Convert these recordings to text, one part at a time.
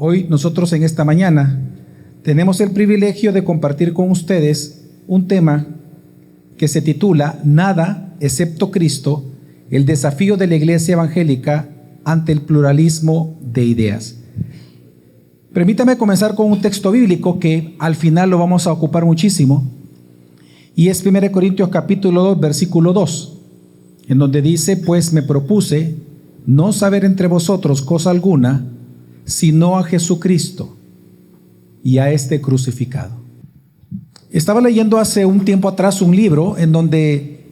Hoy nosotros en esta mañana tenemos el privilegio de compartir con ustedes un tema que se titula Nada excepto Cristo, el desafío de la Iglesia Evangélica ante el pluralismo de ideas. Permítame comenzar con un texto bíblico que al final lo vamos a ocupar muchísimo, y es 1 Corintios capítulo 2, versículo 2, en donde dice: pues me propuse no saber entre vosotros cosa alguna, sino a Jesucristo y a este crucificado. Estaba leyendo hace un tiempo atrás un libro en donde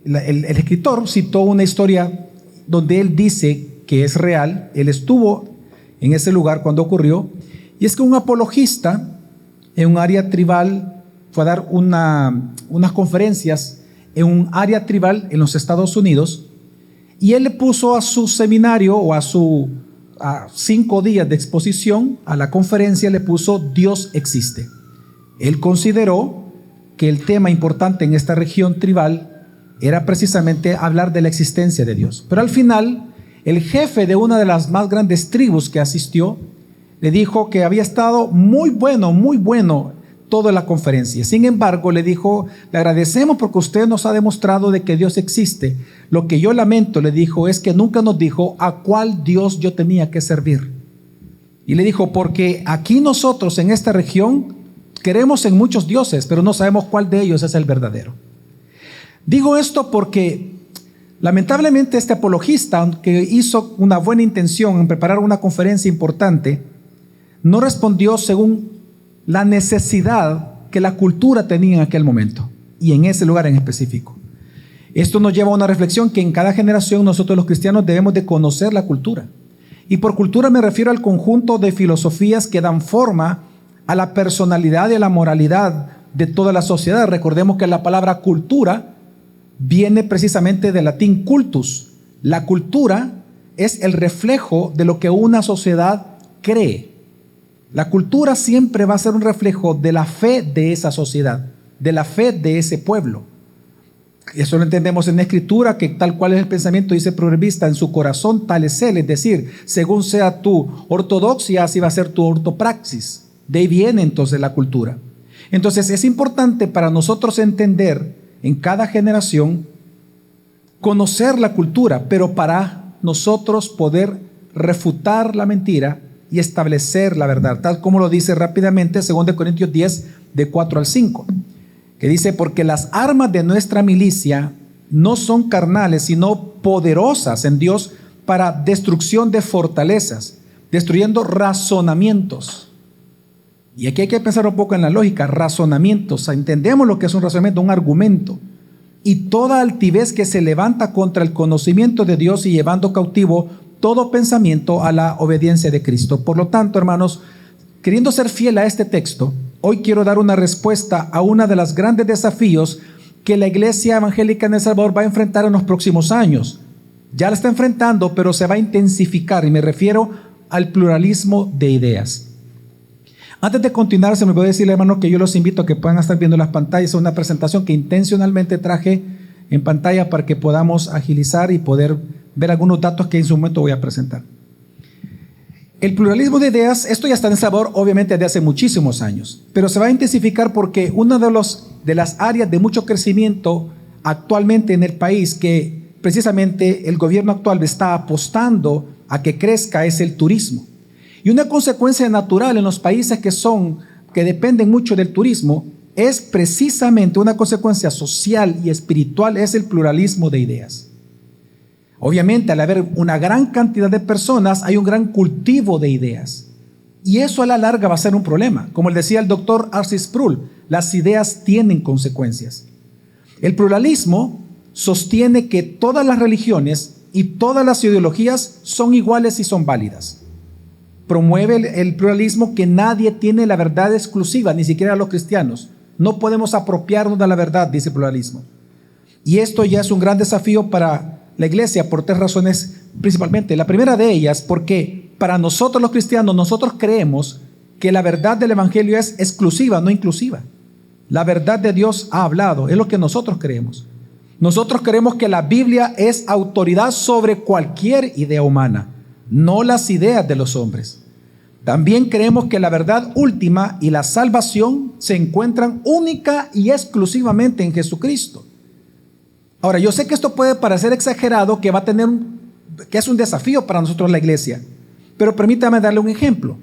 el escritor citó una historia donde él dice que es real. Él estuvo en ese lugar cuando ocurrió, y es que un apologista en un área tribal fue a dar unas conferencias en un área tribal en los Estados Unidos, y él le puso a su seminario o a 5 días de exposición, a la conferencia le puso Dios existe. Él consideró que el tema importante en esta región tribal era precisamente hablar de la existencia de Dios. Pero al final, el jefe de una de las más grandes tribus que asistió le dijo que había estado muy bueno toda la conferencia. Sin embargo, le dijo: le agradecemos porque usted nos ha demostrado de que Dios existe. Lo que yo lamento, le dijo, es que nunca nos dijo a cuál Dios yo tenía que servir. Y le dijo: porque aquí nosotros en esta región queremos en muchos dioses, pero no sabemos cuál de ellos es el verdadero. Digo esto porque lamentablemente este apologista, aunque hizo una buena intención en preparar una conferencia importante, no respondió según la necesidad que la cultura tenía en aquel momento y en ese lugar en específico. Esto nos lleva a una reflexión que en cada generación nosotros los cristianos debemos de conocer la cultura. Y por cultura me refiero al conjunto de filosofías que dan forma a la personalidad y a la moralidad de toda la sociedad. Recordemos que la palabra cultura viene precisamente del latín cultus. La cultura es el reflejo de lo que una sociedad cree. La cultura siempre va a ser un reflejo de la fe de esa sociedad, de la fe de ese pueblo. Eso lo entendemos en la Escritura, que tal cual es el pensamiento, dice el proverbista, en su corazón tal es él. Es decir, según sea tu ortodoxia, así va a ser tu ortopraxis. De ahí viene entonces la cultura. Entonces es importante para nosotros entender en cada generación, conocer la cultura, pero para nosotros poder refutar la mentira y establecer la verdad, tal como lo dice rápidamente 2 Corintios 10, de 4 al 5, que dice: porque las armas de nuestra milicia no son carnales, sino poderosas en Dios para destrucción de fortalezas, destruyendo razonamientos. Y aquí hay que pensar un poco en la lógica. Razonamientos, entendemos lo que es un razonamiento, un argumento, y toda altivez que se levanta contra el conocimiento de Dios, y llevando cautivo todo pensamiento a la obediencia de Cristo. Por lo tanto, hermanos, queriendo ser fiel a este texto, hoy quiero dar una respuesta a uno de los grandes desafíos que la Iglesia Evangélica en El Salvador va a enfrentar en los próximos años. Ya la está enfrentando, pero se va a intensificar, y me refiero al pluralismo de ideas. Antes de continuar, se me puede decirle, hermano, que yo los invito a que puedan estar viendo las pantallas. Es una presentación que intencionalmente traje en pantalla para que podamos agilizar y poder ver algunos datos que en su momento voy a presentar. El pluralismo de ideas, esto ya está en El Salvador obviamente desde hace muchísimos años, pero se va a intensificar porque una de las áreas de mucho crecimiento actualmente en el país, que precisamente el gobierno actual está apostando a que crezca, es el turismo. Y una consecuencia natural en los países que dependen mucho del turismo es precisamente una consecuencia social y espiritual, es el pluralismo de ideas. Obviamente, al haber una gran cantidad de personas, hay un gran cultivo de ideas. Y eso a la larga va a ser un problema. Como decía el doctor R.C. Sproul, las ideas tienen consecuencias. El pluralismo sostiene que todas las religiones y todas las ideologías son iguales y son válidas. Promueve el pluralismo, que nadie tiene la verdad exclusiva, ni siquiera los cristianos. No podemos apropiarnos de la verdad, dice el pluralismo. Y esto ya es un gran desafío para la iglesia por 3 razones principalmente. La primera de ellas, porque para nosotros los cristianos, nosotros creemos que la verdad del evangelio es exclusiva, no inclusiva. La verdad de Dios ha hablado, es lo que nosotros creemos. Nosotros creemos que la Biblia es autoridad sobre cualquier idea humana, no las ideas de los hombres. También creemos que la verdad última y la salvación se encuentran única y exclusivamente en Jesucristo. Ahora, yo sé que esto puede parecer exagerado, que es un desafío para nosotros la iglesia, pero permítame darle un ejemplo.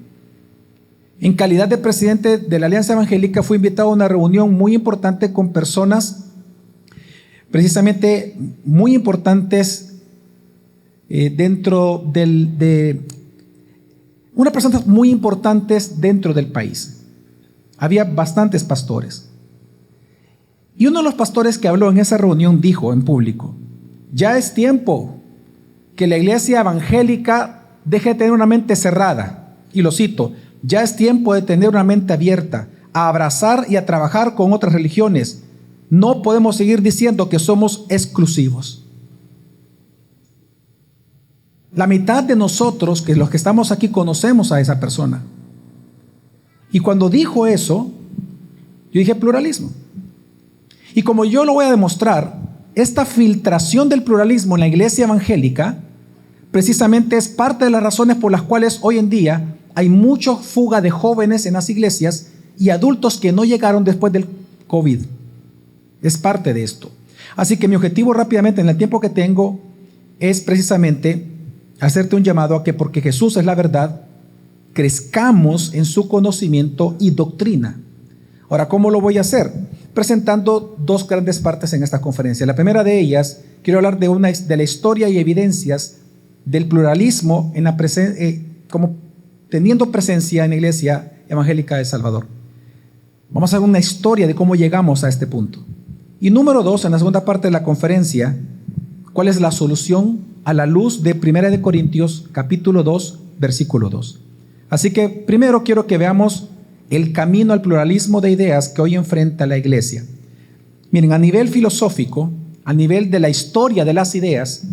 En calidad de presidente de la Alianza Evangélica, fui invitado a una reunión muy importante con personas, precisamente muy importantes unas personas muy importantes dentro del país. Había bastantes pastores. Y uno de los pastores que habló en esa reunión dijo en público: ya es tiempo que la iglesia evangélica deje de tener una mente cerrada. Y lo cito: ya es tiempo de tener una mente abierta, a abrazar y a trabajar con otras religiones. No podemos seguir diciendo que somos exclusivos. La mitad de nosotros, que los que estamos aquí, conocemos a esa persona. Y cuando dijo eso, yo dije pluralismo. Y como yo lo voy a demostrar, esta filtración del pluralismo en la iglesia evangélica precisamente es parte de las razones por las cuales hoy en día hay mucha fuga de jóvenes en las iglesias y adultos que no llegaron después del COVID. Es parte de esto. Así que mi objetivo rápidamente en el tiempo que tengo es precisamente hacerte un llamado a que, porque Jesús es la verdad, crezcamos en su conocimiento y doctrina. Ahora, ¿cómo lo voy a hacer? Presentando dos grandes partes en esta conferencia. La primera de ellas, quiero hablar de la historia y evidencias del pluralismo como teniendo presencia en la Iglesia Evangélica de El Salvador. Vamos a hacer una historia de cómo llegamos a este punto. Y número dos, en la segunda parte de la conferencia, ¿cuál es la solución a la luz de 1 Corintios capítulo 2, versículo 2? Así que primero quiero que veamos el camino al pluralismo de ideas que hoy enfrenta la iglesia. Miren, a nivel filosófico, a nivel de la historia de las ideas,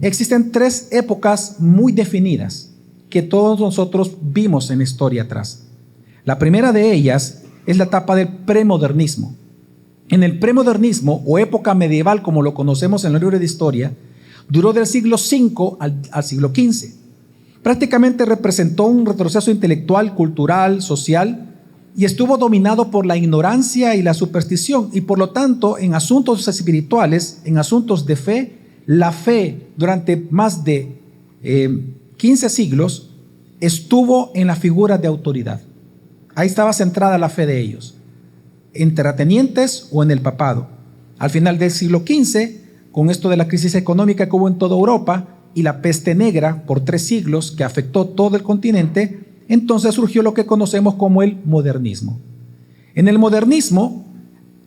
existen tres épocas muy definidas que todos nosotros vimos en la historia atrás. La primera de ellas es la etapa del premodernismo. En el premodernismo, o época medieval como lo conocemos en los libros de historia, duró del siglo V al siglo XV. Prácticamente representó un retroceso intelectual, cultural, social, y estuvo dominado por la ignorancia y la superstición, y por lo tanto en asuntos espirituales, en asuntos de fe, la fe durante más de 15 siglos estuvo en la figura de autoridad. Ahí estaba centrada la fe de ellos, en terratenientes o en el papado. Al final del siglo XV, con esto de la crisis económica que hubo en toda Europa y la peste negra por 3 siglos que afectó todo el continente, entonces surgió lo que conocemos como el modernismo. En el modernismo,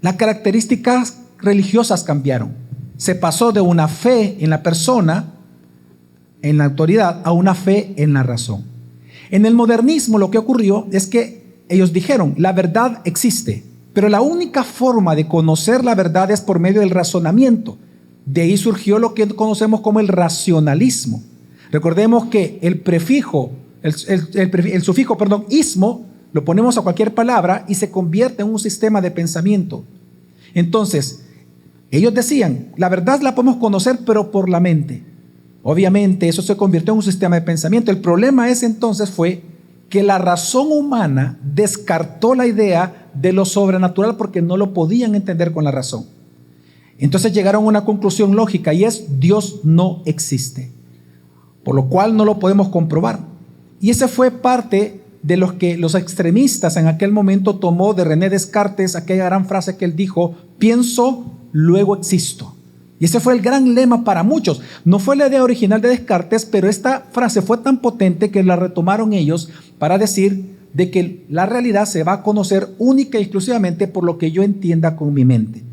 las características religiosas cambiaron. Se pasó de una fe en la persona, en la autoridad, a una fe en la razón. En el modernismo lo que ocurrió es que ellos dijeron: la verdad existe, pero la única forma de conocer la verdad es por medio del razonamiento. De ahí surgió lo que conocemos como el racionalismo. Recordemos que el sufijo, ismo, lo ponemos a cualquier palabra y se convierte en un sistema de pensamiento. Entonces, ellos decían, la verdad la podemos conocer, pero por la mente. Obviamente, eso se convirtió en un sistema de pensamiento. El problema fue que la razón humana descartó la idea de lo sobrenatural porque no lo podían entender con la razón. Entonces llegaron a una conclusión lógica, y es: Dios no existe, por lo cual no lo podemos comprobar. Y ese fue parte de los que los extremistas en aquel momento tomó de René Descartes, aquella gran frase que él dijo: pienso, luego existo. Y ese fue el gran lema para muchos. No fue la idea original de Descartes, pero esta frase fue tan potente que la retomaron ellos para decir de que la realidad se va a conocer única y exclusivamente por lo que yo entienda con mi mente.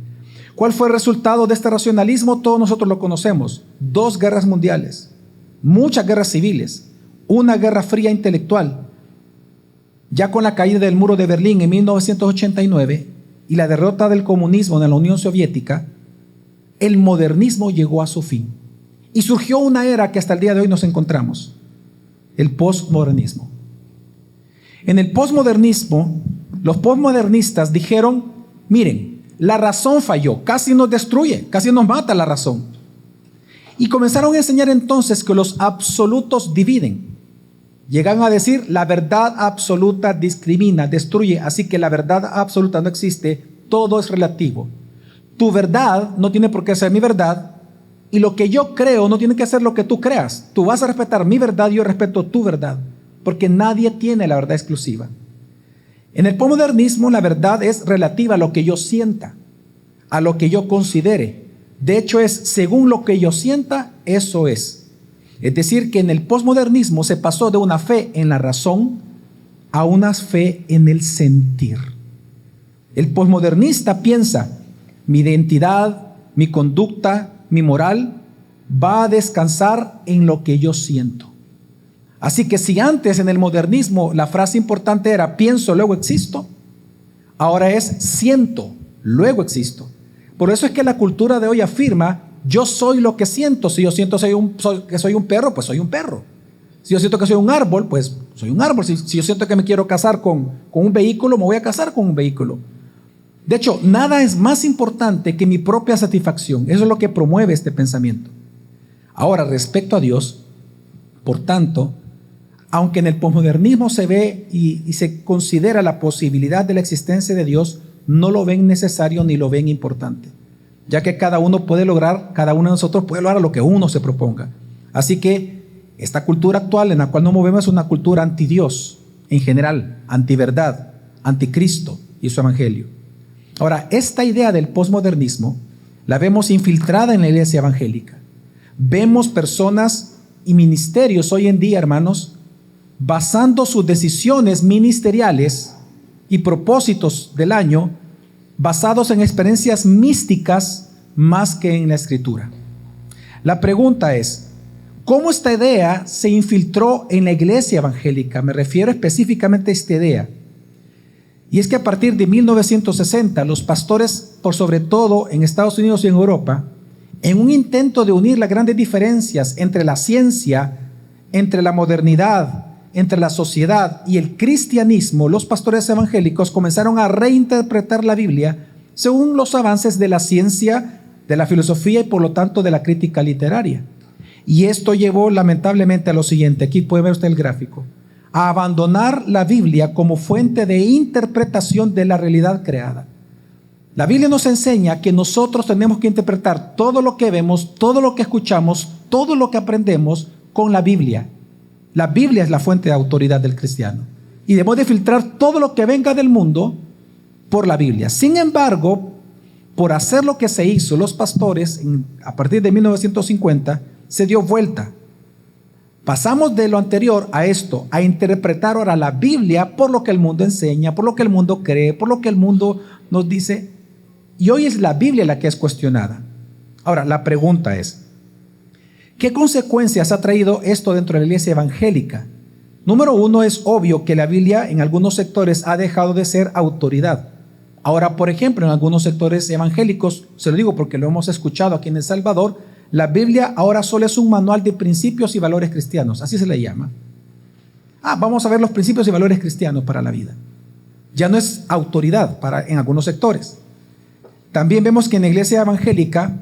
¿Cuál fue el resultado de este racionalismo? Todos nosotros lo conocemos: 2 guerras mundiales, muchas guerras civiles, una guerra fría intelectual. Ya con la caída del muro de Berlín en 1989 y la derrota del comunismo en la Unión Soviética, el modernismo llegó a su fin. Y surgió una era que hasta el día de hoy nos encontramos: el posmodernismo. En el posmodernismo, los posmodernistas dijeron: miren, la razón falló, casi nos destruye, casi nos mata la razón. Y comenzaron a enseñar entonces que los absolutos dividen. Llegan a decir, la verdad absoluta discrimina, destruye, así que la verdad absoluta no existe, todo es relativo. Tu verdad no tiene por qué ser mi verdad, y lo que yo creo no tiene que ser lo que tú creas. Tú vas a respetar mi verdad, yo respeto tu verdad, porque nadie tiene la verdad exclusiva. En el posmodernismo la verdad es relativa a lo que yo sienta, a lo que yo considere. De hecho es según lo que yo sienta, eso es. Es decir, que en el posmodernismo se pasó de una fe en la razón a una fe en el sentir. El posmodernista piensa, mi identidad, mi conducta, mi moral va a descansar en lo que yo siento. Así que si antes en el modernismo la frase importante era pienso, luego existo, ahora es siento, luego existo. Por eso es que la cultura de hoy afirma, yo soy lo que siento. Si yo siento que soy un perro, pues soy un perro. Si yo siento que soy un árbol, pues soy un árbol. Si yo siento que me quiero casar con un vehículo, me voy a casar con un vehículo. De hecho, nada es más importante que mi propia satisfacción. Eso es lo que promueve este pensamiento. Ahora, respecto a Dios, por tanto, aunque en el posmodernismo se ve y se considera la posibilidad de la existencia de Dios, no lo ven necesario ni lo ven importante, ya que cada uno de nosotros puede lograr lo que uno se proponga. Así que esta cultura actual en la cual nos movemos es una cultura anti-Dios, en general, anti-verdad, anti-Cristo y su evangelio. Ahora, esta idea del posmodernismo la vemos infiltrada en la iglesia evangélica. Vemos personas y ministerios hoy en día, hermanos, basando sus decisiones ministeriales y propósitos del año basados en experiencias místicas más que en la Escritura. La pregunta es, ¿cómo esta idea se infiltró en la iglesia evangélica? Me refiero específicamente a esta idea. Y es que a partir de 1960, los pastores, por sobre todo en Estados Unidos y en Europa, en un intento de unir las grandes diferencias entre la ciencia, entre la modernidad, entre la sociedad y el cristianismo, los pastores evangélicos comenzaron a reinterpretar la Biblia según los avances de la ciencia, de la filosofía y por lo tanto de la crítica literaria. Y esto llevó lamentablemente a lo siguiente, aquí puede ver usted el gráfico, a abandonar la Biblia como fuente de interpretación de la realidad creada. La Biblia nos enseña que nosotros tenemos que interpretar todo lo que vemos, todo lo que escuchamos, todo lo que aprendemos con la Biblia. La Biblia es la fuente de autoridad del cristiano y debemos de filtrar todo lo que venga del mundo por la Biblia. Sin embargo, por hacer lo que se hizo, los pastores a partir de 1950 se dio vuelta. Pasamos de lo anterior a esto, a interpretar ahora la Biblia por lo que el mundo enseña, por lo que el mundo cree, por lo que el mundo nos dice, y hoy es la Biblia la que es cuestionada. Ahora, la pregunta es, ¿qué consecuencias ha traído esto dentro de la iglesia evangélica? Número uno, es obvio que la Biblia en algunos sectores ha dejado de ser autoridad. Ahora, por ejemplo, en algunos sectores evangélicos, se lo digo porque lo hemos escuchado aquí en El Salvador, la Biblia ahora solo es un manual de principios y valores cristianos, así se le llama. Vamos a ver los principios y valores cristianos para la vida. Ya no es autoridad en algunos sectores. También vemos que en la iglesia evangélica,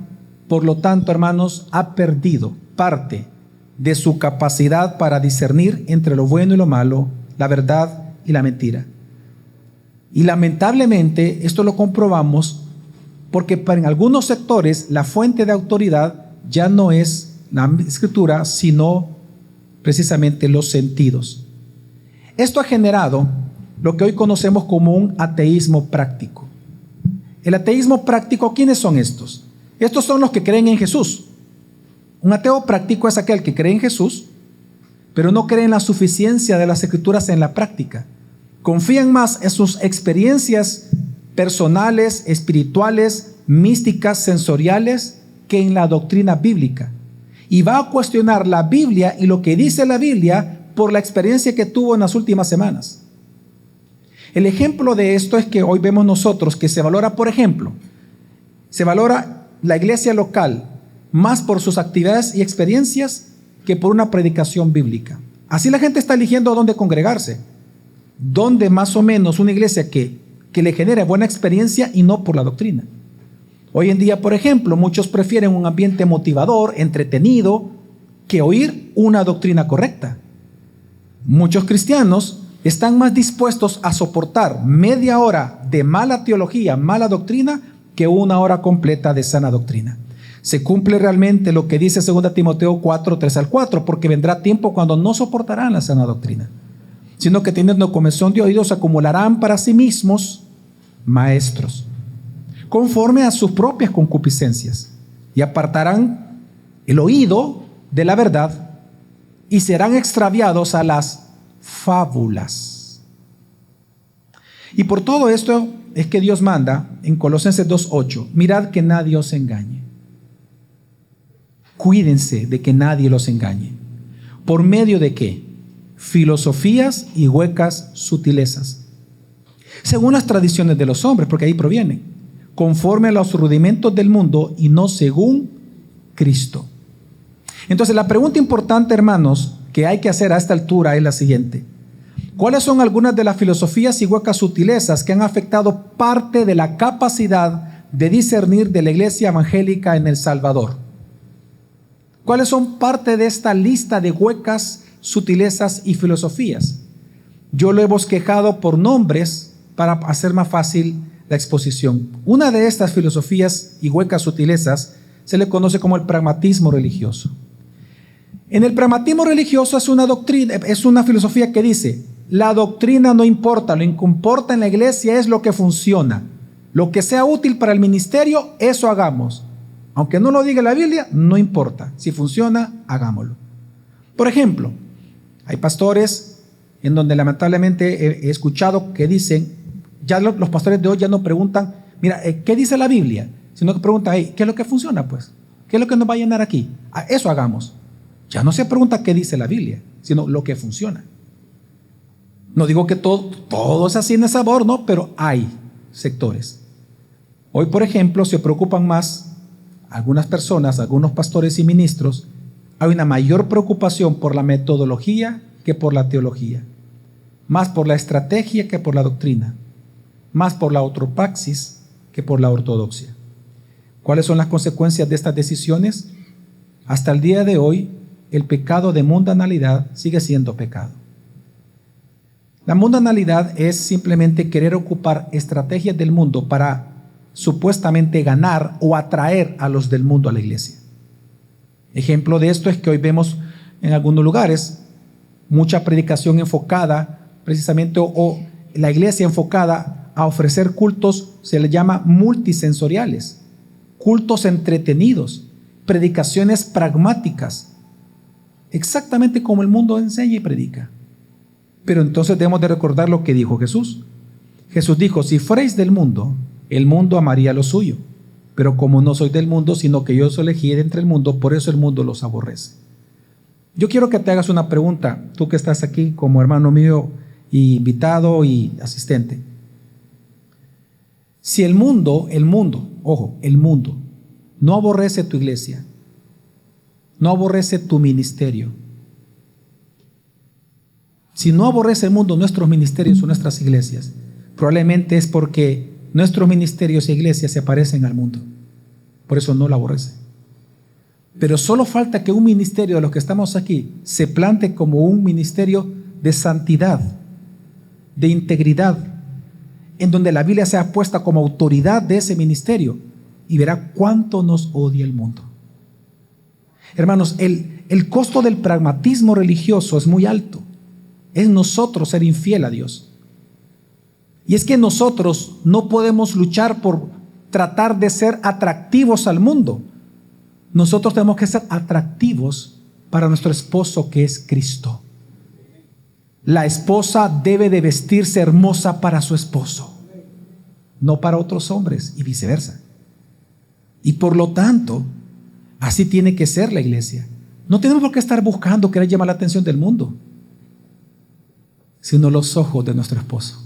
por lo tanto, hermanos, ha perdido parte de su capacidad para discernir entre lo bueno y lo malo, la verdad y la mentira. Y lamentablemente esto lo comprobamos porque en algunos sectores la fuente de autoridad ya no es la Escritura, sino precisamente los sentidos. Esto ha generado lo que hoy conocemos como un ateísmo práctico. El ateísmo práctico, ¿quiénes son estos? Estos son los que creen en Jesús. Un ateo práctico es aquel que cree en Jesús, pero no cree en la suficiencia de las Escrituras en la práctica. Confían más en sus experiencias personales, espirituales, místicas, sensoriales, que en la doctrina bíblica. Y va a cuestionar la Biblia y lo que dice la Biblia por la experiencia que tuvo en las últimas semanas. El ejemplo de esto es que hoy vemos nosotros que se valora, por ejemplo, se valora la iglesia local más por sus actividades y experiencias que por una predicación bíblica. Así la gente está eligiendo dónde congregarse, dónde más o menos una iglesia que le genere buena experiencia y no por la doctrina. Hoy en día, por ejemplo, muchos prefieren un ambiente motivador, entretenido, que oír una doctrina correcta. Muchos cristianos están más dispuestos a soportar media hora de mala teología, mala doctrina, que una hora completa de sana doctrina. Se cumple realmente lo que dice 2 Timoteo 4, 3 al 4, porque vendrá tiempo cuando no soportarán la sana doctrina, sino que teniendo comezón de oídos acumularán para sí mismos maestros, conforme a sus propias concupiscencias, y apartarán el oído de la verdad y serán extraviados a las fábulas. Y por todo esto es que Dios manda en Colosenses 2:8, mirad que nadie os engañe. Cuídense de que nadie los engañe. ¿Por medio de qué? Filosofías y huecas sutilezas, según las tradiciones de los hombres, porque ahí provienen, conforme a los rudimentos del mundo y no según Cristo. Entonces la pregunta importante, hermanos, que hay que hacer a esta altura es la siguiente: ¿cuáles son algunas de las filosofías y huecas sutilezas que han afectado parte de la capacidad de discernir de la iglesia evangélica en El Salvador? ¿Cuáles son parte de esta lista de huecas sutilezas y filosofías? Yo lo he bosquejado por nombres para hacer más fácil la exposición. Una de estas filosofías y huecas sutilezas se le conoce como el pragmatismo religioso. En el pragmatismo religioso es una doctrina, es una filosofía que dice: la doctrina no importa, lo que importa en la iglesia es lo que funciona. Lo que sea útil para el ministerio, eso hagamos. Aunque no lo diga la Biblia, no importa. Si funciona, hagámoslo. Por ejemplo, hay pastores en donde lamentablemente he escuchado que dicen, ya los pastores de hoy ya no preguntan, mira, ¿qué dice la Biblia? Sino que preguntan, hey, ¿qué es lo que funciona pues? ¿Qué es lo que nos va a llenar aquí? Eso hagamos. Ya no se pregunta qué dice la Biblia, sino lo que funciona. No digo que todo es así en ese sabor, no, pero hay sectores. Hoy, por ejemplo, se preocupan más algunas personas, algunos pastores y ministros. Hay una mayor preocupación por la metodología que por la teología, más por la estrategia que por la doctrina, más por la ortopraxis que por la ortodoxia. ¿Cuáles son las consecuencias de estas decisiones? Hasta el día de hoy, el pecado de mundanalidad sigue siendo pecado. La mundanalidad es simplemente querer ocupar estrategias del mundo para supuestamente ganar o atraer a los del mundo a la iglesia. Ejemplo de esto es que hoy vemos en algunos lugares mucha predicación enfocada precisamente, o la iglesia enfocada a ofrecer cultos, se le llama multisensoriales, cultos entretenidos, predicaciones pragmáticas, exactamente como el mundo enseña y predica. Pero entonces debemos de recordar lo que dijo Jesús. Jesús dijo: si fuerais del mundo, el mundo amaría lo suyo, pero como no soy del mundo, sino que yo os elegí de entre el mundo, por eso el mundo los aborrece. Yo quiero que te hagas una pregunta, tú que estás aquí como hermano mío, y invitado y asistente. Si el mundo, no aborrece tu iglesia, no aborrece tu ministerio, si no aborrece el mundo nuestros ministerios o nuestras iglesias, probablemente es porque nuestros ministerios e iglesias se parecen al mundo. Por eso no lo aborrece. Pero solo falta que un ministerio de los que estamos aquí se plante como un ministerio de santidad, de integridad, en donde la Biblia sea puesta como autoridad de ese ministerio, y verá cuánto nos odia el mundo. Hermanos, el costo del pragmatismo religioso es muy alto. Es nosotros ser infiel a Dios. Y es que nosotros no podemos luchar por tratar de ser atractivos al mundo. Nosotros tenemos que ser atractivos para nuestro esposo, que es Cristo. La esposa debe de vestirse hermosa para su esposo, no para otros hombres, y viceversa. Y por lo tanto, así tiene que ser la iglesia. No tenemos por qué estar buscando querer llamar la atención del mundo, sino los ojos de nuestro esposo.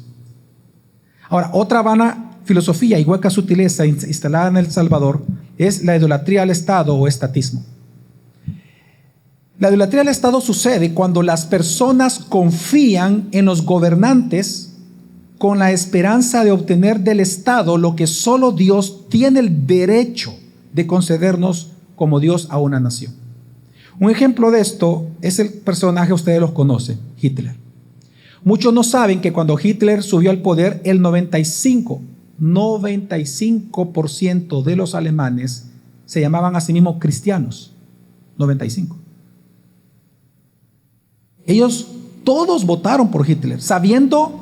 Ahora, otra vana filosofía y hueca sutileza instalada en El Salvador es la idolatría al Estado o estatismo. La idolatría al Estado sucede cuando las personas confían en los gobernantes con la esperanza de obtener del Estado lo que solo Dios tiene el derecho de concedernos como Dios a una nación. Un ejemplo de esto es el personaje, ustedes los conocen, Hitler. Muchos no saben que cuando Hitler subió al poder, el 95% de los alemanes se llamaban a sí mismos cristianos. 95. Ellos todos votaron por Hitler, sabiendo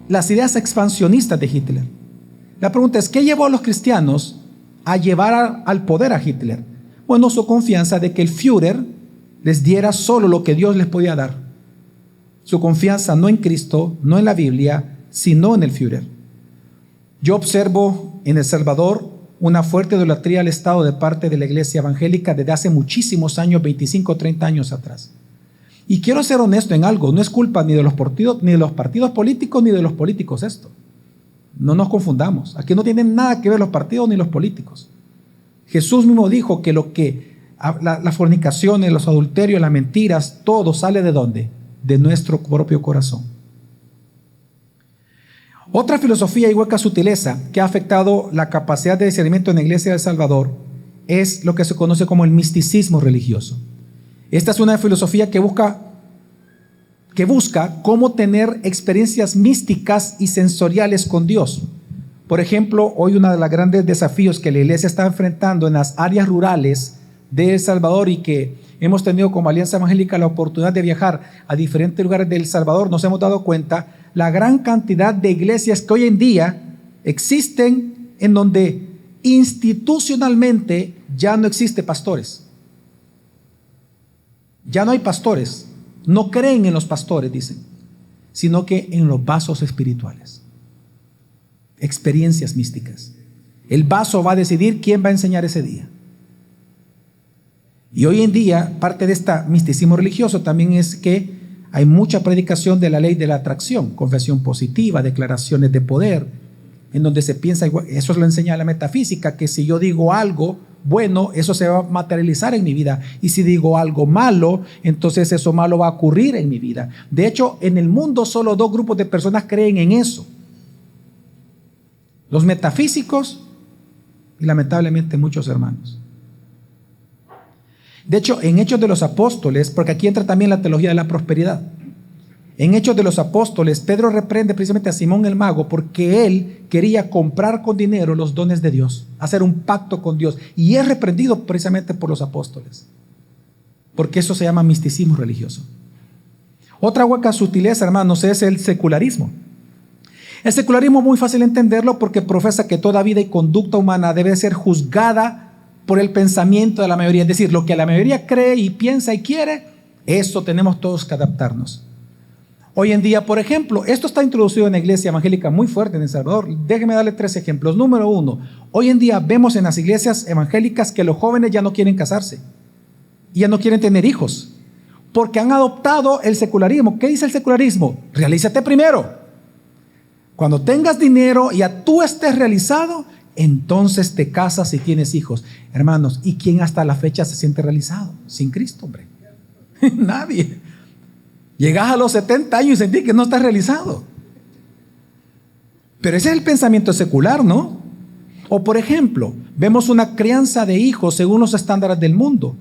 las ideas expansionistas de Hitler. La pregunta es, ¿qué llevó a los cristianos a llevar al poder a Hitler? Bueno, su confianza de que el Führer les diera solo lo que Dios les podía dar. Su confianza no en Cristo, no en la Biblia, sino en el Führer. Yo observo en El Salvador una fuerte idolatría al Estado de parte de la iglesia evangélica desde hace muchísimos años, 25, 30 años atrás. Y quiero ser honesto en algo, no es culpa ni de los partidos políticos ni de los políticos esto. No nos confundamos, aquí no tienen nada que ver los partidos ni los políticos. Jesús mismo dijo que las fornicaciones, los adulterios, las mentiras, todo sale ¿de dónde? De nuestro propio corazón. Otra filosofía y hueca sutileza que ha afectado la capacidad de discernimiento en la iglesia de El Salvador es lo que se conoce como el misticismo religioso. Esta es una filosofía que busca cómo tener experiencias místicas y sensoriales con Dios. Por ejemplo, hoy uno de los grandes desafíos que la iglesia está enfrentando en las áreas rurales de El Salvador y que hemos tenido como Alianza Evangélica la oportunidad de viajar a diferentes lugares de El Salvador, nos hemos dado cuenta la gran cantidad de iglesias que hoy en día existen en donde institucionalmente ya no existen pastores. Ya no hay pastores, no creen en los pastores, dicen, sino que en los vasos espirituales. Experiencias místicas. El vaso va a decidir quién va a enseñar ese día. Y hoy en día, parte de este misticismo religioso también es que hay mucha predicación de la ley de la atracción, confesión positiva, declaraciones de poder, en donde se piensa, eso lo enseña la metafísica, que si yo digo algo bueno, eso se va a materializar en mi vida. Y si digo algo malo, entonces eso malo va a ocurrir en mi vida. De hecho, en el mundo solo 2 grupos de personas creen en eso. Los metafísicos y lamentablemente muchos hermanos. De hecho, en Hechos de los Apóstoles, porque aquí entra también la teología de la prosperidad. En Hechos de los Apóstoles, Pedro reprende precisamente a Simón el mago porque él quería comprar con dinero los dones de Dios, hacer un pacto con Dios. Y es reprendido precisamente por los apóstoles, porque eso se llama misticismo religioso. Otra hueca sutileza, hermanos, es el secularismo. El secularismo es muy fácil entenderlo porque profesa que toda vida y conducta humana debe ser juzgada por el pensamiento de la mayoría. Es decir, lo que la mayoría cree y piensa y quiere, eso tenemos todos que adaptarnos. Hoy en día, por ejemplo, esto está introducido en la iglesia evangélica muy fuerte en El Salvador. Déjenme darle 3 ejemplos. Número 1, hoy en día vemos en las iglesias evangélicas que los jóvenes ya no quieren casarse y ya no quieren tener hijos porque han adoptado el secularismo. ¿Qué dice el secularismo? Realízate primero. Cuando tengas dinero y ya tú estés realizado, entonces te casas y tienes hijos. Hermanos, ¿y quién hasta la fecha se siente realizado? Sin Cristo, hombre. Nadie. Llegas a los 70 años y sentís que no estás realizado. Pero ese es el pensamiento secular, ¿no? O por ejemplo, vemos una crianza de hijos según los estándares del mundo.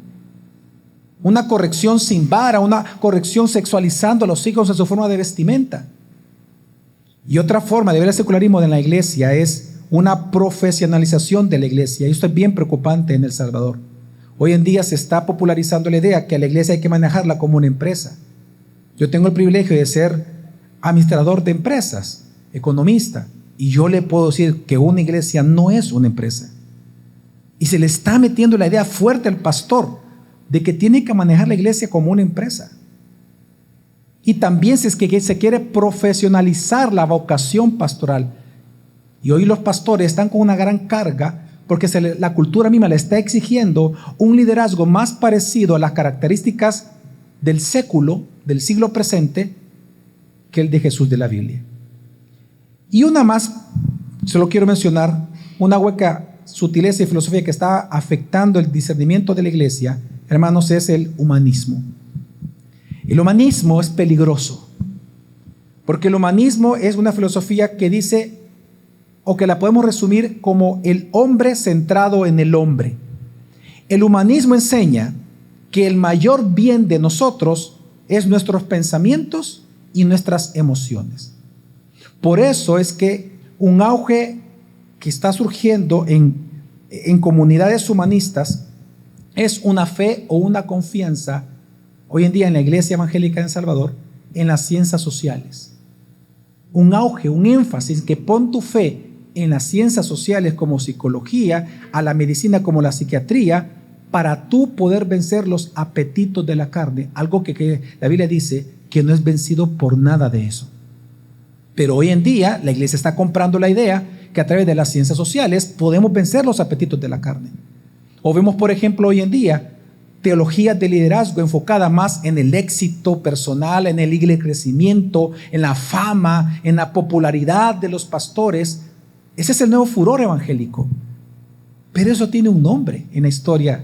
Una corrección sin vara, una corrección sexualizando a los hijos en su forma de vestimenta. Y otra forma de ver el secularismo de la iglesia es una profesionalización de la iglesia. Y esto es bien preocupante en El Salvador. Hoy en día se está popularizando la idea que a la iglesia hay que manejarla como una empresa. Yo tengo el privilegio de ser administrador de empresas, economista, y yo le puedo decir que una iglesia no es una empresa. Y se le está metiendo la idea fuerte al pastor de que tiene que manejar la iglesia como una empresa. Y también si es que se quiere profesionalizar la vocación pastoral. Y hoy los pastores están con una gran carga porque la cultura misma le está exigiendo un liderazgo más parecido a las características del século, del siglo presente, que el de Jesús de la Biblia. Y una más, solo quiero mencionar, una hueca sutileza y filosofía que está afectando el discernimiento de la iglesia, hermanos, es el humanismo. El humanismo es peligroso, porque el humanismo es una filosofía que dice, o que la podemos resumir como el hombre centrado en el hombre. El humanismo enseña que el mayor bien de nosotros es nuestros pensamientos y nuestras emociones. Por eso es que un auge que está surgiendo en comunidades humanistas es una fe o una confianza hoy en día en la Iglesia Evangélica en El Salvador en las ciencias sociales. Un auge, un énfasis que pon tu fe en las ciencias sociales como psicología, a la medicina como la psiquiatría, para tú poder vencer los apetitos de la carne, algo que la Biblia dice que no es vencido por nada de eso. Pero hoy en día la iglesia está comprando la idea que a través de las ciencias sociales podemos vencer los apetitos de la carne. O vemos, por ejemplo, hoy en día teologías de liderazgo enfocada más en el éxito personal, en el crecimiento, en la fama, en la popularidad de los pastores. Ese es el nuevo furor evangélico. Pero eso tiene un nombre en la historia.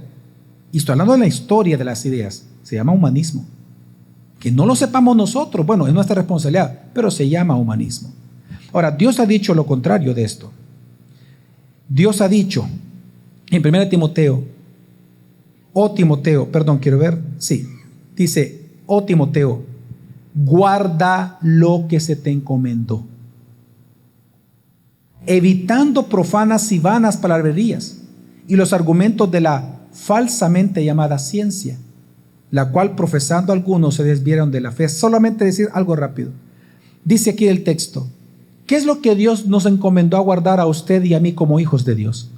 Y estoy hablando de la historia de las ideas. Se llama humanismo. Que no lo sepamos nosotros, bueno, es nuestra responsabilidad, pero se llama humanismo. Ahora, Dios ha dicho lo contrario de esto. Dios ha dicho en 1 Timoteo, dice, oh Timoteo, guarda lo que se te encomendó, evitando profanas y vanas palabrerías y los argumentos de la falsamente llamada ciencia, la cual profesando algunos se desviaron de la fe. Solamente decir algo rápido. Dice aquí el texto, ¿qué es lo que Dios nos encomendó a guardar a usted y a mí como hijos de Dios?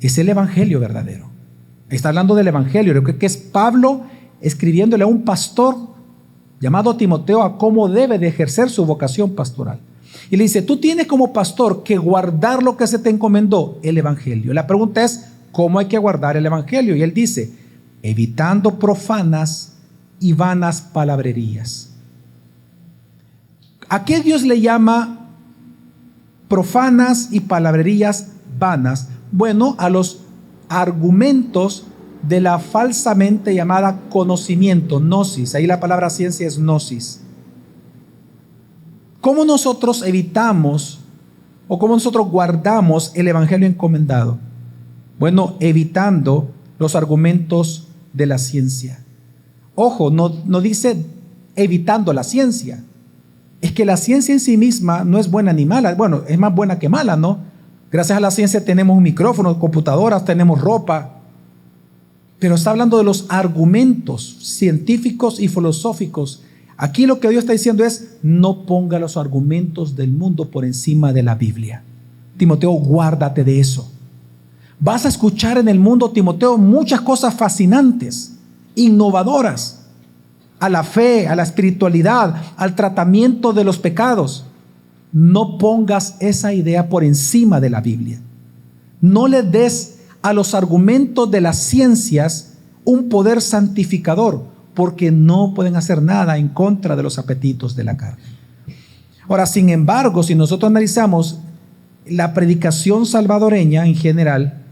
Es el evangelio verdadero. Está hablando del evangelio. Creo que es Pablo escribiéndole a un pastor llamado Timoteo a cómo debe de ejercer su vocación pastoral. Y le dice, tú tienes como pastor que guardar lo que se te encomendó, el evangelio. La pregunta es, ¿cómo hay que guardar el evangelio? Y él dice, evitando profanas y vanas palabrerías. ¿A qué Dios le llama profanas y palabrerías vanas? Bueno, a los argumentos de la falsamente llamada conocimiento, gnosis. Ahí la palabra ciencia es gnosis. ¿Cómo nosotros evitamos o cómo nosotros guardamos el evangelio encomendado? Bueno, evitando los argumentos de la ciencia. Ojo, no dice evitando la ciencia. Es que la ciencia en sí misma no es buena ni mala. Bueno, es más buena que mala, ¿no? Gracias a la ciencia tenemos micrófonos, computadoras, tenemos ropa. Pero está hablando de los argumentos científicos y filosóficos. Aquí lo que Dios está diciendo es, no ponga los argumentos del mundo por encima de la Biblia. Timoteo, guárdate de eso. Vas a escuchar en el mundo, Timoteo, muchas cosas fascinantes, innovadoras, a la fe, a la espiritualidad, al tratamiento de los pecados. No pongas esa idea por encima de la Biblia. No le des a los argumentos de las ciencias un poder santificador, porque no pueden hacer nada en contra de los apetitos de la carne. Ahora, sin embargo, si nosotros analizamos la predicación salvadoreña en general,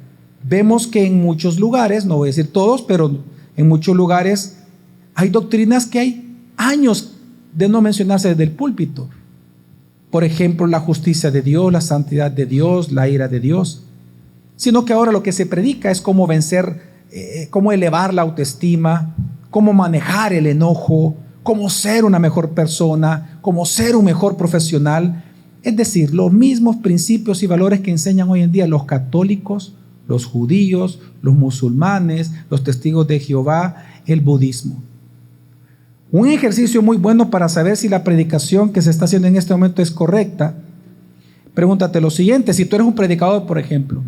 vemos que en muchos lugares, no voy a decir todos, pero en muchos lugares hay doctrinas que hay años de no mencionarse desde el púlpito. Por ejemplo, la justicia de Dios, la santidad de Dios, la ira de Dios. Sino que ahora lo que se predica es cómo vencer, cómo elevar la autoestima, cómo manejar el enojo, cómo ser una mejor persona, cómo ser un mejor profesional. Es decir, los mismos principios y valores que enseñan hoy en día los católicos, los judíos, los musulmanes, los testigos de Jehová, el budismo. Un ejercicio muy bueno para saber si la predicación que se está haciendo en este momento es correcta. Pregúntate lo siguiente, si tú eres un predicador, por ejemplo,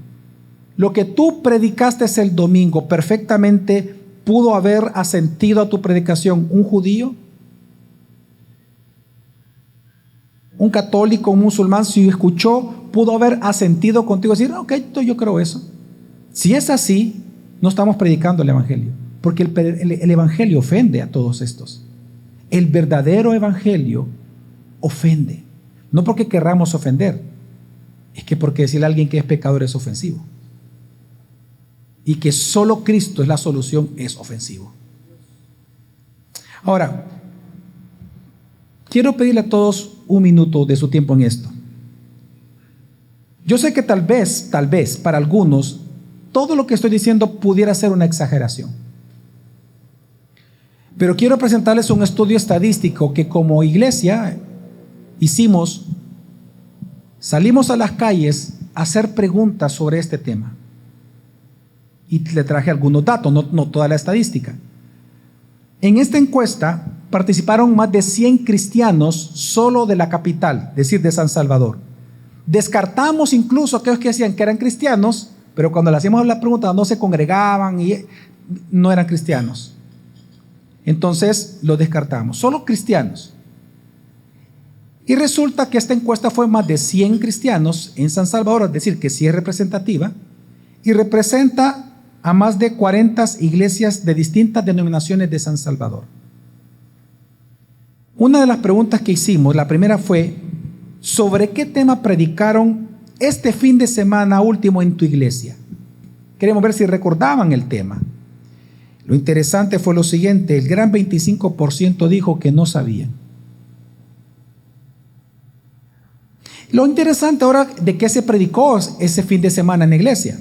lo que tú predicaste el domingo perfectamente pudo haber asentido a tu predicación un judío, un católico, un musulmán, si escuchó, pudo haber asentido contigo y decir, ok, yo creo eso. Si es así, no estamos predicando el evangelio, porque el evangelio ofende a todos estos. El verdadero evangelio ofende, no porque querramos ofender, es que porque decirle a alguien que es pecador es ofensivo. Y que solo Cristo es la solución es ofensivo. Ahora, quiero pedirle a todos un minuto de su tiempo en esto. Yo sé que tal vez, para algunos, todo lo que estoy diciendo pudiera ser una exageración. Pero quiero presentarles un estudio estadístico que como iglesia hicimos. Salimos a las calles a hacer preguntas sobre este tema. Y le traje algunos datos, no toda la estadística. En esta encuesta participaron más de 100 cristianos solo de la capital, es decir, de San Salvador. Descartamos incluso aquellos que decían que eran cristianos, pero cuando le hacíamos la pregunta no se congregaban y no eran cristianos. Entonces los descartamos, solo cristianos. Y resulta que esta encuesta fue más de 100 cristianos en San Salvador, es decir, que sí es representativa, y representa a más de 40 iglesias de distintas denominaciones de San Salvador. Una de las preguntas que hicimos, la primera fue, ¿sobre qué tema predicaron este fin de semana último en tu iglesia? Queremos ver si recordaban el tema. Lo interesante fue lo siguiente, el gran 25% dijo que no sabían. Lo interesante ahora de qué se predicó ese fin de semana en la iglesia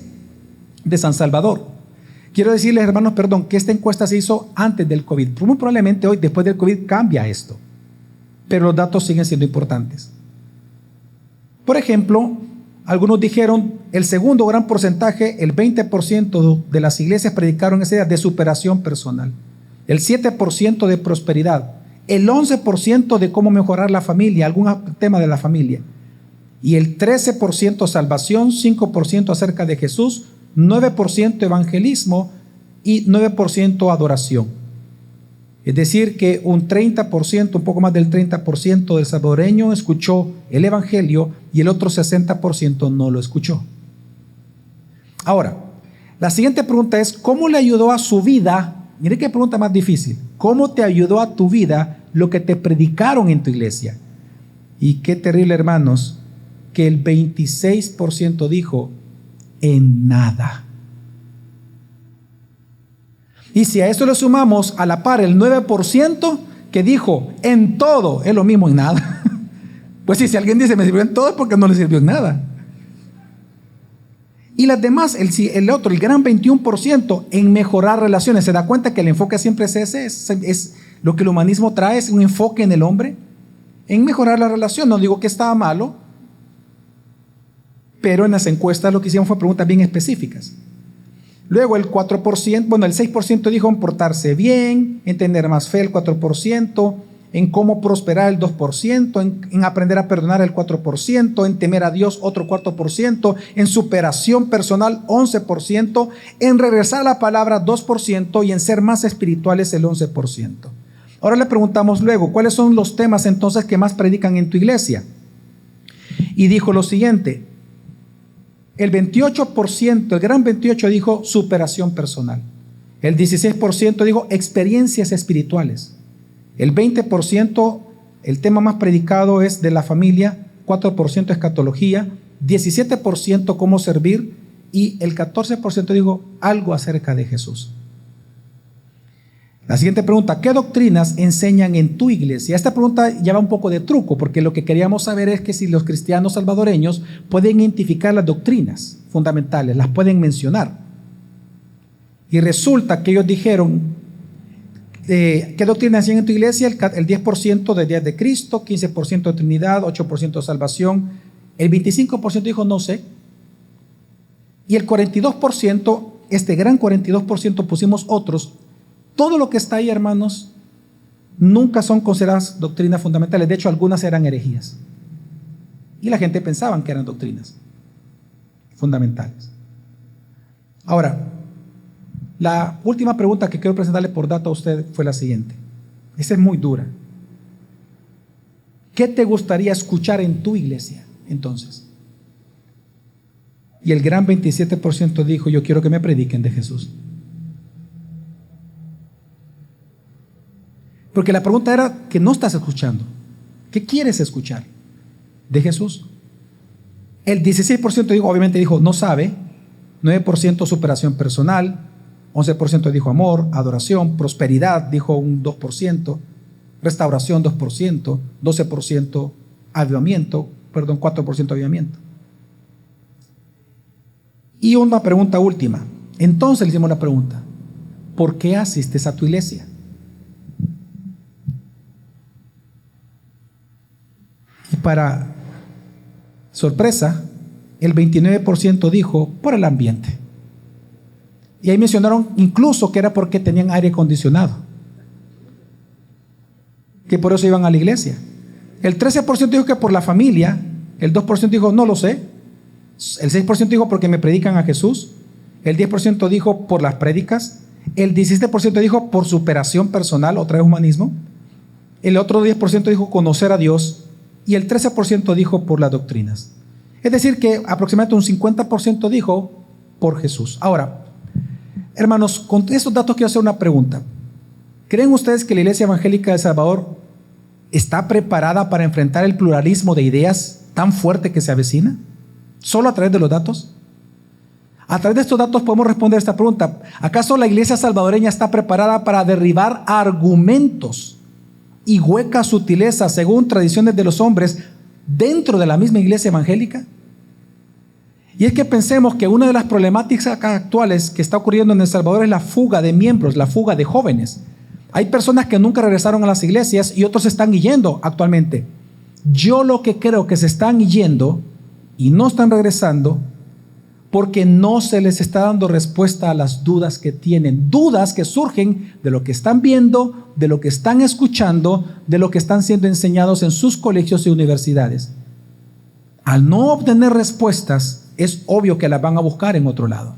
de San Salvador. Quiero decirles, hermanos, que esta encuesta se hizo antes del COVID. Muy probablemente hoy, después del COVID, cambia esto. Pero los datos siguen siendo importantes. Por ejemplo, algunos dijeron, el segundo gran porcentaje, el 20% de las iglesias predicaron esa idea de superación personal. El 7% de prosperidad. El 11% de cómo mejorar la familia, algún tema de la familia. Y el 13% salvación, 5% acerca de Jesús, 9% evangelismo y 9% adoración. Es decir, que un 30%, un poco más del 30% del salvadoreño escuchó el evangelio y el otro 60% no lo escuchó. Ahora, la siguiente pregunta es, ¿cómo le ayudó a su vida? Mire qué pregunta más difícil. ¿Cómo te ayudó a tu vida lo que te predicaron en tu iglesia? Y qué terrible, hermanos, que el 26% dijo, en nada. Y si a esto le sumamos a la par el 9% que dijo, en todo, es lo mismo en nada. Pues si alguien dice, me sirvió en todo, es porque no le sirvió en nada. Y las demás, el otro, el gran 21% en mejorar relaciones. ¿Se da cuenta que el enfoque siempre es ese? Es lo que el humanismo trae, es un enfoque en el hombre, en mejorar la relación. No digo que estaba malo, pero en las encuestas lo que hicieron fue preguntas bien específicas. Luego el 4%, el 6% dijo en portarse bien, en tener más fe el 4%, en cómo prosperar el 2%, en aprender a perdonar el 4%, en temer a Dios otro 4%, en superación personal 11%, en regresar a la palabra 2% y en ser más espirituales el 11%. Ahora le preguntamos luego, ¿cuáles son los temas entonces que más predican en tu iglesia? Y dijo lo siguiente, el 28%, el gran 28% dijo superación personal. El 16% dijo experiencias espirituales. El 20%, el tema más predicado es de la familia, 4% escatología, 17% cómo servir y el 14% dijo algo acerca de Jesús. La siguiente pregunta, ¿qué doctrinas enseñan en tu iglesia? Esta pregunta lleva un poco de truco, porque lo que queríamos saber es que si los cristianos salvadoreños pueden identificar las doctrinas fundamentales, las pueden mencionar. Y resulta que ellos dijeron, ¿qué doctrinas enseñan en tu iglesia? El 10% de días de Cristo, 15% de Trinidad, 8% de salvación. El 25% dijo no sé. Y el 42%, este gran 42% pusimos otros. Todo lo que está ahí, hermanos, nunca son consideradas doctrinas fundamentales. De hecho, algunas eran herejías. Y la gente pensaba que eran doctrinas fundamentales. Ahora, la última pregunta que quiero presentarle por dato a usted fue la siguiente. Esa es muy dura. ¿Qué te gustaría escuchar en tu iglesia, entonces? Y el gran 27% dijo, yo quiero que me prediquen de Jesús. Porque la pregunta era que no estás escuchando. ¿Qué quieres escuchar? De Jesús. El 16% obviamente dijo no sabe, 9% superación personal, 11% dijo amor, adoración, prosperidad, dijo un 2%, restauración 2%, 12% avivamiento, 4% avivamiento. Y una pregunta última. Entonces le hicimos la pregunta, ¿por qué asistes a tu iglesia? para sorpresa, el 29% dijo por el ambiente. Y ahí mencionaron incluso que era porque tenían aire acondicionado, que por eso iban a la iglesia. El 13% dijo que por la familia, el 2% dijo no lo sé, el 6% dijo porque me predican a Jesús, el 10% dijo por las prédicas, el 17% dijo por superación personal, otra vez humanismo, el otro 10% dijo conocer a Dios y el 13% dijo por las doctrinas. Es decir que aproximadamente un 50% dijo por Jesús. Ahora, hermanos, con estos datos quiero hacer una pregunta. ¿Creen ustedes que la Iglesia Evangélica de El Salvador está preparada para enfrentar el pluralismo de ideas tan fuerte que se avecina? ¿Solo a través de los datos? A través de estos datos podemos responder esta pregunta. ¿Acaso la iglesia salvadoreña está preparada para derribar argumentos y huecas sutilezas según tradiciones de los hombres dentro de la misma iglesia evangélica? Y es que pensemos que una de las problemáticas actuales que está ocurriendo en El Salvador es la fuga de miembros, la fuga de jóvenes. Hay personas que nunca regresaron a las iglesias y otros se están yendo actualmente. Yo lo que creo que se están yendo y no están regresando porque no se les está dando respuesta a las dudas que tienen, dudas que surgen de lo que están viendo, de lo que están escuchando, de lo que están siendo enseñados en sus colegios y universidades. Al no obtener respuestas, es obvio que las van a buscar en otro lado.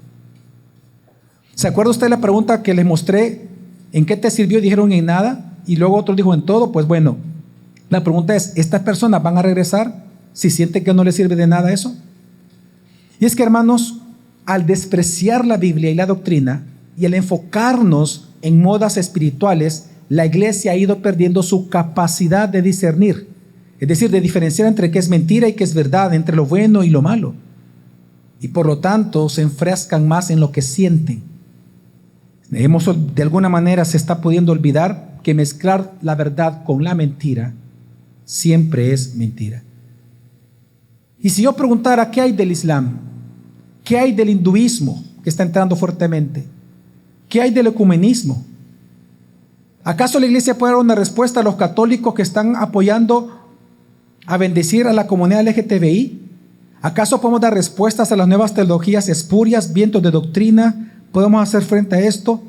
¿Se acuerda usted la pregunta que les mostré? ¿En qué te sirvió? Dijeron en nada, y luego otro dijo en todo. Pues bueno, la pregunta es, ¿estas personas van a regresar si sienten que no les sirve de nada eso? Y es que, hermanos, al despreciar la Biblia y la doctrina y al enfocarnos en modas espirituales, la iglesia ha ido perdiendo su capacidad de discernir, es decir, de diferenciar entre qué es mentira y qué es verdad, entre lo bueno y lo malo. Y por lo tanto se enfrascan más en lo que sienten. De alguna manera se está pudiendo olvidar que mezclar la verdad con la mentira siempre es mentira. Y si yo preguntara qué hay del Islam, qué hay del hinduismo que está entrando fuertemente, qué hay del ecumenismo, ¿acaso la iglesia puede dar una respuesta a los católicos que están apoyando a bendecir a la comunidad LGTBI? ¿Acaso podemos dar respuestas a las nuevas teologías espurias, vientos de doctrina? ¿Podemos hacer frente a esto?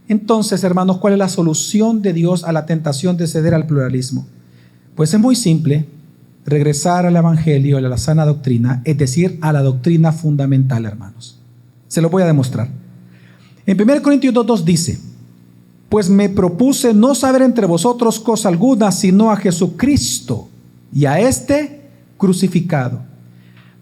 Entonces, hermanos, ¿cuál es la solución de Dios a la tentación de ceder al pluralismo? Pues es muy simple: regresar al evangelio, a la sana doctrina, es decir, a la doctrina fundamental, hermanos. Se lo voy a demostrar. En 1 Corintios 2:2 dice: pues me propuse no saber entre vosotros cosa alguna, sino a Jesucristo y a este crucificado.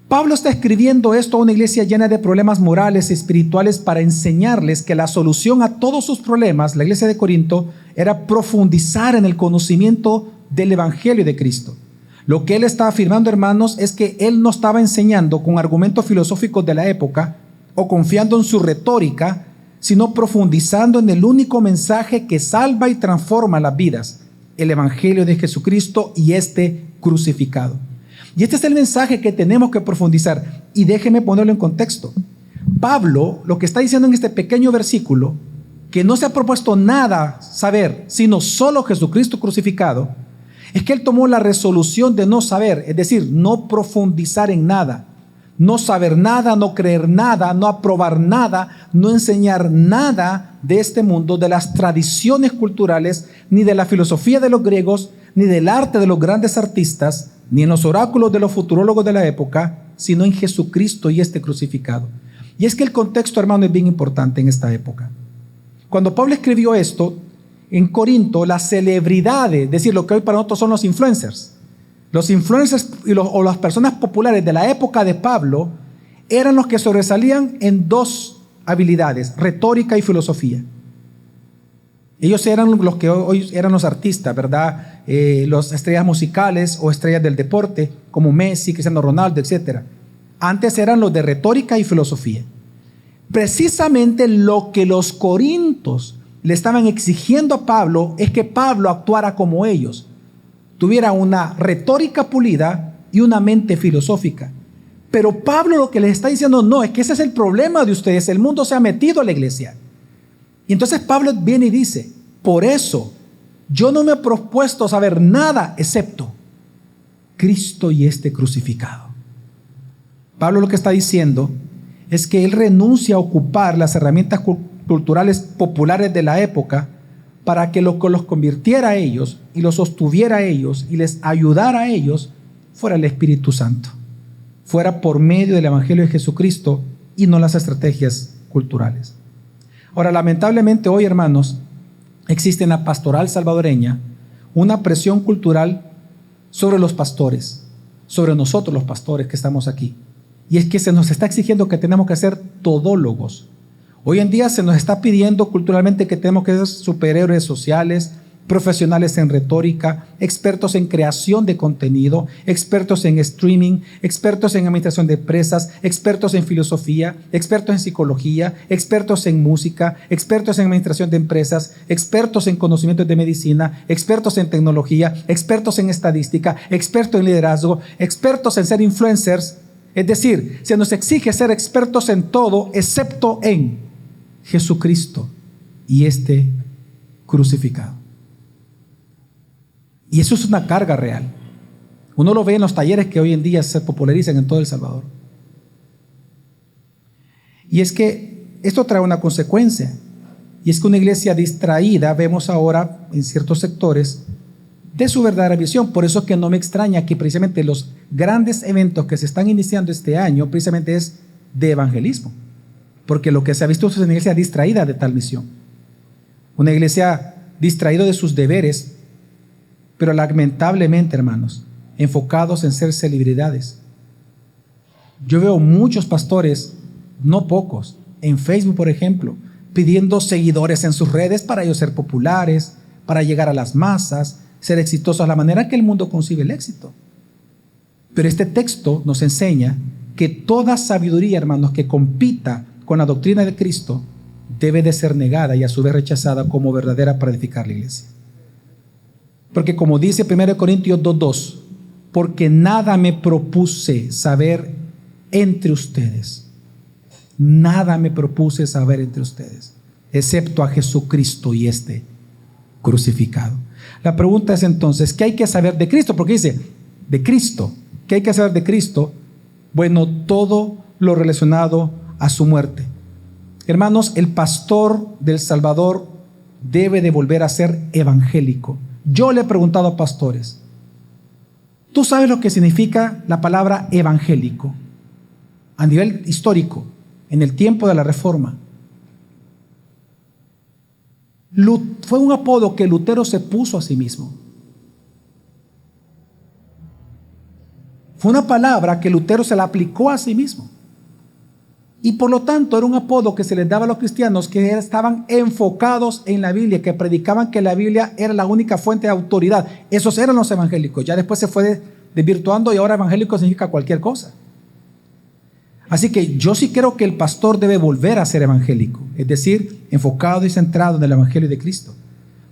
Pablo está escribiendo esto a una iglesia llena de problemas morales y espirituales para enseñarles que la solución a todos sus problemas, la iglesia de Corinto, era profundizar en el conocimiento del evangelio de Cristo. Lo que él está afirmando, hermanos, es que él no estaba enseñando con argumentos filosóficos de la época o confiando en su retórica, sino profundizando en el único mensaje que salva y transforma las vidas, el evangelio de Jesucristo y este crucificado. Y este es el mensaje que tenemos que profundizar. Y déjeme ponerlo en contexto. Pablo, lo que está diciendo en este pequeño versículo, que no se ha propuesto nada saber, sino solo Jesucristo crucificado, es que él tomó la resolución de no saber, es decir, no profundizar en nada, no saber nada, no creer nada, no aprobar nada, no enseñar nada de este mundo, de las tradiciones culturales, ni de la filosofía de los griegos, ni del arte de los grandes artistas, ni en los oráculos de los futurólogos de la época, sino en Jesucristo y este crucificado. Y es que el contexto, hermano, es bien importante en esta época. Cuando Pablo escribió esto, en Corinto, las celebridades, es decir, lo que hoy para nosotros son los influencers o las personas populares de la época de Pablo, eran los que sobresalían en dos habilidades: retórica y filosofía. Ellos eran los que hoy eran los artistas, ¿verdad? Las estrellas musicales o estrellas del deporte, como Messi, Cristiano Ronaldo, etc. Antes eran los de retórica y filosofía. Precisamente lo que los corintios le estaban exigiendo a Pablo es que Pablo actuara como ellos, tuviera una retórica pulida y una mente filosófica. Pero Pablo lo que les está diciendo, no, es que ese es el problema de ustedes, el mundo se ha metido a la iglesia. Y entonces Pablo viene y dice: por eso yo no me he propuesto saber nada excepto Cristo y este crucificado. Pablo lo que está diciendo es que él renuncia a ocupar las herramientas culturales populares de la época para que lo que los convirtiera a ellos y los sostuviera a ellos y les ayudara a ellos fuera el Espíritu Santo, fuera por medio del Evangelio de Jesucristo y no las estrategias culturales. Ahora, lamentablemente hoy, hermanos, existe en la pastoral salvadoreña una presión cultural sobre los pastores, sobre nosotros los pastores que estamos aquí. Y es que se nos está exigiendo que tenemos que ser todólogos. Hoy en día se nos está pidiendo culturalmente que tenemos que ser superhéroes sociales, profesionales en retórica, expertos en creación de contenido, expertos en streaming, expertos en administración de empresas, expertos en filosofía, expertos en psicología, expertos en música, expertos en administración de empresas, expertos en conocimientos de medicina, expertos en tecnología, expertos en estadística, expertos en liderazgo, expertos en ser influencers. Es decir, se nos exige ser expertos en todo excepto en Jesucristo y este crucificado. Y eso es una carga real. Uno lo ve en los talleres que hoy en día se popularizan en todo El Salvador. Y es que esto trae una consecuencia. Y es que una iglesia distraída, vemos ahora en ciertos sectores, de su verdadera visión. Por eso es que no me extraña que precisamente los grandes eventos que se están iniciando este año precisamente es de evangelismo. Porque lo que se ha visto es una iglesia distraída de tal misión. Una iglesia distraída de sus deberes, pero lamentablemente, hermanos, enfocados en ser celebridades. Yo veo muchos pastores, no pocos, en Facebook, por ejemplo, pidiendo seguidores en sus redes para ellos ser populares, para llegar a las masas, ser exitosos a la manera que el mundo concibe el éxito. Pero este texto nos enseña que toda sabiduría, hermanos, que compita con la doctrina de Cristo debe de ser negada y a su vez rechazada como verdadera para edificar la iglesia. Porque como dice 1 Corintios 2:2, porque nada me propuse saber entre ustedes, nada me propuse saber entre ustedes, excepto a Jesucristo y este crucificado. La pregunta es entonces, ¿qué hay que saber de Cristo? Porque dice, de Cristo. ¿Qué hay que saber de Cristo? Bueno, todo lo relacionado a su muerte. Hermanos, el pastor del Salvador debe de volver a ser evangélico. Yo le he preguntado a pastores, ¿tú sabes lo que significa la palabra evangélico? A nivel histórico, en el tiempo de la Reforma. Fue un apodo que Lutero se puso a sí mismo. Fue una palabra que Lutero se la aplicó a sí mismo. Y por lo tanto era un apodo que se les daba a los cristianos que estaban enfocados en la Biblia, que predicaban que la Biblia era la única fuente de autoridad. Esos eran los evangélicos. Ya después se fue desvirtuando y ahora evangélico significa cualquier cosa. Así que yo sí creo que el pastor debe volver a ser evangélico, es decir, enfocado y centrado en el evangelio de Cristo.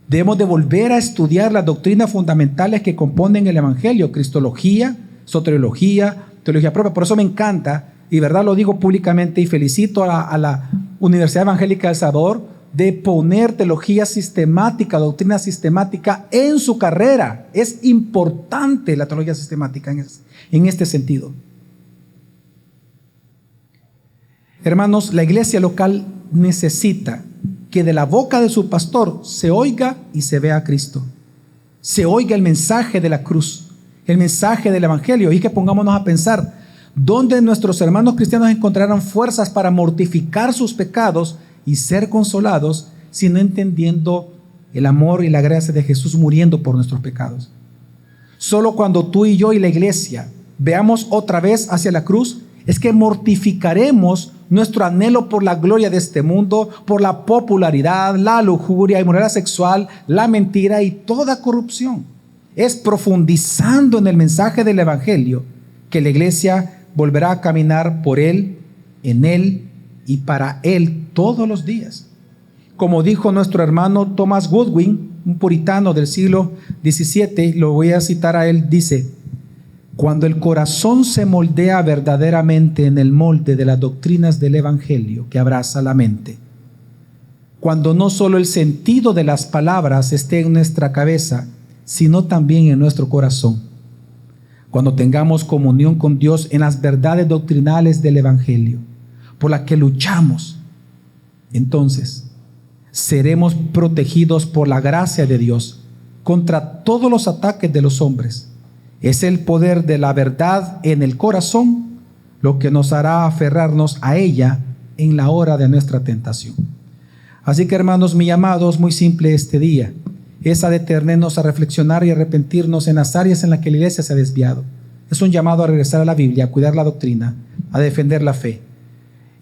Debemos de volver a estudiar las doctrinas fundamentales que componen el evangelio, cristología, soteriología, teología propia. Por eso me encanta, y verdad lo digo públicamente, y felicito a la Universidad Evangélica de El Salvador de poner teología sistemática, doctrina sistemática en su carrera. Es importante la teología sistemática en este sentido. Hermanos, la iglesia local necesita que de la boca de su pastor se oiga y se vea a Cristo. Se oiga el mensaje de la cruz, el mensaje del evangelio, y que pongámonos a pensar, ¿dónde nuestros hermanos cristianos encontrarán fuerzas para mortificar sus pecados y ser consolados, si no entendiendo el amor y la gracia de Jesús muriendo por nuestros pecados? Solo cuando tú y yo y la iglesia veamos otra vez hacia la cruz, es que mortificaremos nuestro anhelo por la gloria de este mundo, por la popularidad, la lujuria, inmoralidad sexual, la mentira y toda corrupción. Es profundizando en el mensaje del evangelio que la iglesia volverá a caminar por Él, en Él y para Él todos los días. Como dijo nuestro hermano Thomas Goodwin, un puritano del siglo XVII, lo voy a citar a él, dice: cuando el corazón se moldea verdaderamente en el molde de las doctrinas del evangelio que abraza la mente, cuando no solo el sentido de las palabras esté en nuestra cabeza, sino también en nuestro corazón, cuando tengamos comunión con Dios en las verdades doctrinales del Evangelio, por las que luchamos, entonces seremos protegidos por la gracia de Dios contra todos los ataques de los hombres. Es el poder de la verdad en el corazón lo que nos hará aferrarnos a ella en la hora de nuestra tentación. Así que, hermanos, mi llamado es muy simple este día. Es a detenernos a reflexionar y arrepentirnos en las áreas en las que la iglesia se ha desviado. Es un llamado a regresar a la Biblia, a cuidar la doctrina, a defender la fe.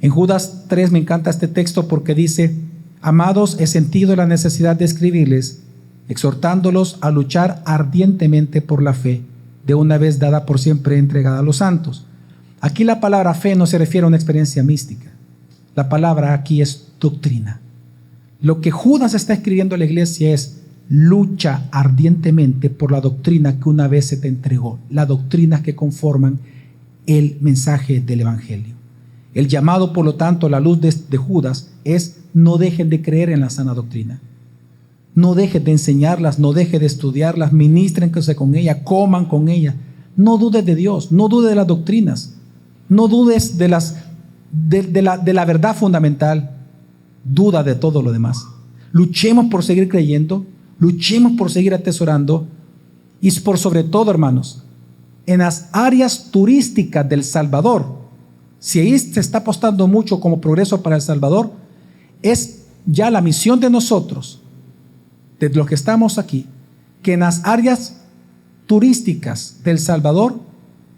En Judas 3 me encanta este texto porque dice: amados, he sentido la necesidad de escribirles, exhortándolos a luchar ardientemente por la fe, de una vez dada por siempre entregada a los santos. Aquí la palabra fe no se refiere a una experiencia mística. La palabra aquí es doctrina. Lo que Judas está escribiendo a la iglesia es: lucha ardientemente por la doctrina que una vez se te entregó, las doctrinas que conforman el mensaje del Evangelio. El llamado, por lo tanto, a la luz de Judas es: no dejen de creer en la sana doctrina. No dejen de enseñarlas, no dejen de estudiarlas, ministrense con ella, coman con ella. No dudes de Dios, no dudes de las doctrinas, no dudes de la verdad fundamental, duda de todo lo demás. Luchemos por seguir creyendo, luchemos por seguir atesorando y por sobre todo, hermanos, en las áreas turísticas del Salvador. Si ahí se está apostando mucho como progreso para El Salvador, es ya la misión de nosotros, de los que estamos aquí, que en las áreas turísticas del Salvador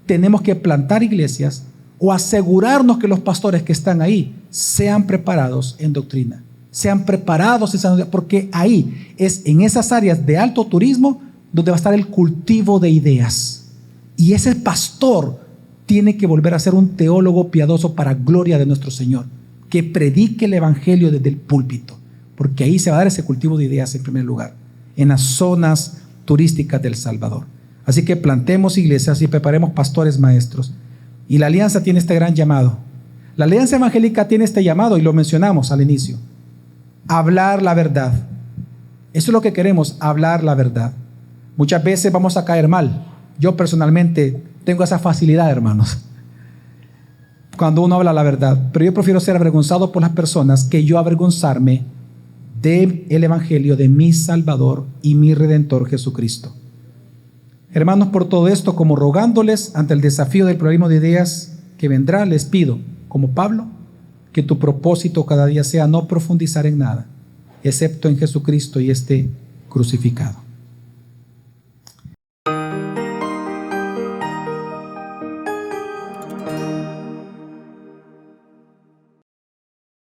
tenemos que plantar iglesias o asegurarnos que los pastores que están ahí sean preparados en doctrina, sean preparados en sanidad, porque ahí es en esas áreas de alto turismo donde va a estar el cultivo de ideas. Y ese pastor tiene que volver a ser un teólogo piadoso para gloria de nuestro Señor, que predique el Evangelio desde el púlpito, porque ahí se va a dar ese cultivo de ideas en primer lugar, en las zonas turísticas del Salvador. Así que plantemos iglesias y preparemos pastores maestros. Y la alianza tiene este gran llamado. La alianza evangélica tiene este llamado y lo mencionamos al inicio: hablar la verdad. Eso es lo que queremos, hablar la verdad. Muchas veces vamos a caer mal. Yo personalmente tengo esa facilidad, hermanos, cuando uno habla la verdad, pero yo prefiero ser avergonzado por las personas que yo avergonzarme del Evangelio de mi Salvador y mi Redentor Jesucristo. Hermanos, por todo esto, como rogándoles ante el desafío del pluralismo de ideas que vendrá, les pido, como Pablo, que tu propósito cada día sea no profundizar en nada, excepto en Jesucristo y este crucificado.